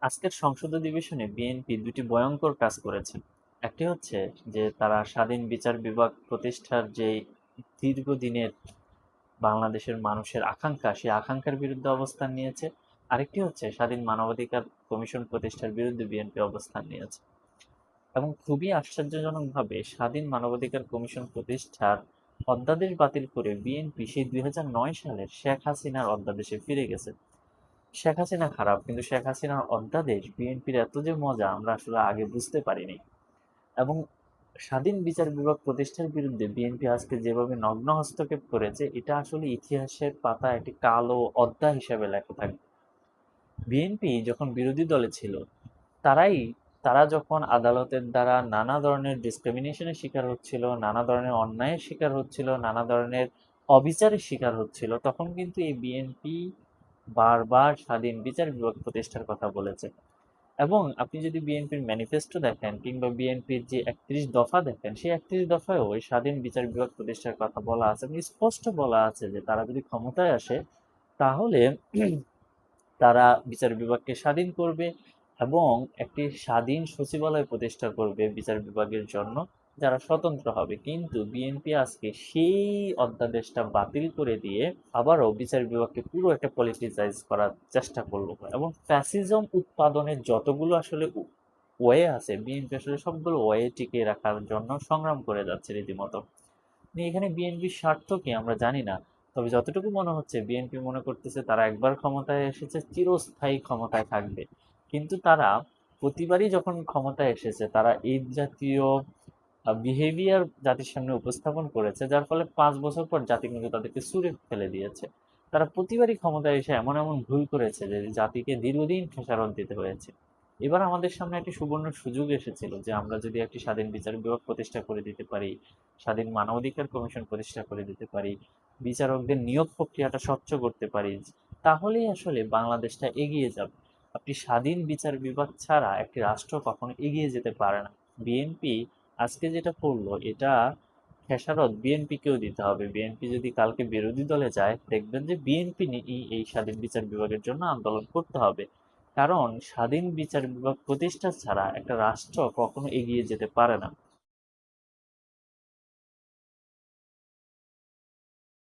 আজকের সংসদ অধিবেশনে বিএনপি দুটি ভয়ঙ্কর কাজ করেছে। একটি হচ্ছে যে তারা স্বাধীন বিচার বিভাগ প্রতিষ্ঠার যে দীর্ঘদিনের বাংলাদেশের মানুষের আকাঙ্ক্ষা, সেই আকাঙ্ক্ষার বিরুদ্ধে অবস্থান নিয়েছে। আরেকটি হচ্ছে স্বাধীন মানবাধিকার কমিশন প্রতিষ্ঠার বিরুদ্ধে বিএনপি অবস্থান নিয়েছে। এবং খুবই আশ্চর্যজনকভাবে স্বাধীন মানবাধিকার কমিশন প্রতিষ্ঠার অধ্যাদেশ বাতিল করে বিএনপি সেই 2009 সালের শেখ হাসিনার অধ্যাদেশে ফিরে গেছে। শেখ হাসিনা খারাপ, কিন্তু শেখ হাসিনার অধ্যাদেশ বিএনপির এত যে মজা আমরা আসলে আগে বুঝতে পারিনি। এবং স্বাধীন বিচার বিভাগ প্রতিষ্ঠার বিরুদ্ধে বিএনপি আজকে যেভাবে নগ্ন হস্তক্ষেপ করেছে, এটা আসলে ইতিহাসের পাতা একটি কালো অধ্যায় হিসেবে লেখা থাকবে। বিএনপি যখন বিরোধী দলে ছিল, তারাই তারা যখন আদালতের দ্বারা নানা ধরনের ডিসক্রিমিনেশনের শিকার হচ্ছিল, নানা ধরনের অন্যায়ের শিকার হচ্ছিল, নানা ধরনের অবিচারের শিকার হচ্ছিল, তখন কিন্তু এই বিএনপি বারবার স্বাধীন বিচার বিভাগ প্রতিষ্ঠার কথা বলেছে। এবং আপনি যদি বিএনপির ম্যানিফেস্টো দেখেন কিংবা বিএনপির যে 31 দফা দেখেন, সেই 31 দফায়ও ওই স্বাধীন বিচার বিভাগ প্রতিষ্ঠার কথা বলা আছে এবং স্পষ্ট বলা আছে যে তারা যদি ক্ষমতায় আসে, তাহলে তারা বিচার বিভাগকে স্বাধীন করবে এবং একটি স্বাধীন সচিবালয় প্রতিষ্ঠা করবে বিচার বিভাগের জন্য, যারা স্বতন্ত্র হবে। কিন্তু বিএনপি আজকে সেই অধ্যাদেশটা বাতিল করে দিয়ে আবারও বিচার বিভাগকে পুরো একটা পলিটিসাইজ করার চেষ্টা করলো। এবং ফ্যাসিজম উৎপাদনের যতগুলো আসলে ওয়ে আছে, বিএনপি আসলে সবগুলো ওয়ে টিকিয়ে রাখার জন্য সংগ্রাম করে যাচ্ছে রীতিমতো। এখানে বিএনপির স্বার্থ কি আমরা জানি না। তবে যতটুকু মনে হচ্ছে বিএনপি মনে করতেছে তারা একবার ক্ষমতায় এসেছে, চিরস্থায়ী ক্ষমতায় থাকবে। কিন্তু তারা প্রতিবারই যখন ক্ষমতায় এসেছে, তারা এই জাতীয় বিহেভিয়ার জাতির সামনে উপস্থাপন করেছে, যার ফলে 5 বছর পর জাতি কিন্তু তাদেরকে ছুঁড়ে ফেলে দিয়েছে। তারা প্রতিবারই ক্ষমতায় এসে এমন এমন ভুল করেছে যে জাতিকে দীর্ঘদিন খেসারত দিতে হয়েছে। এবার আমাদের সামনে একটি সুবর্ণ সুযোগ এসেছিল যে আমরা যদি একটি স্বাধীন বিচার বিভাগ প্রতিষ্ঠা করে দিতে পারি, স্বাধীন মানবাধিকার কমিশন প্রতিষ্ঠা করে দিতে পারি, বিচারকদের নিয়োগ প্রক্রিয়াটা স্বচ্ছ করতে পারি, তাহলেই আসলে বাংলাদেশটা এগিয়ে যাবে। আপনি স্বাধীন বিচার বিভাগ ছাড়া একটি রাষ্ট্র কখনো এগিয়ে যেতে পারে না। বিএনপি আজকে যেটা করলো, এটা খেসারত বিএনপিকেও দিতে হবে। বিএনপি যদি কালকে বিরোধী দলে যায়, দেখবেন যে বিএনপি এই স্বাধীন বিচার বিভাগের জন্য আন্দোলন করতে হবে। কারণ স্বাধীন বিচার বিভাগ প্রতিষ্ঠা ছাড়া একটা রাষ্ট্র কখনো এগিয়ে যেতে পারে না।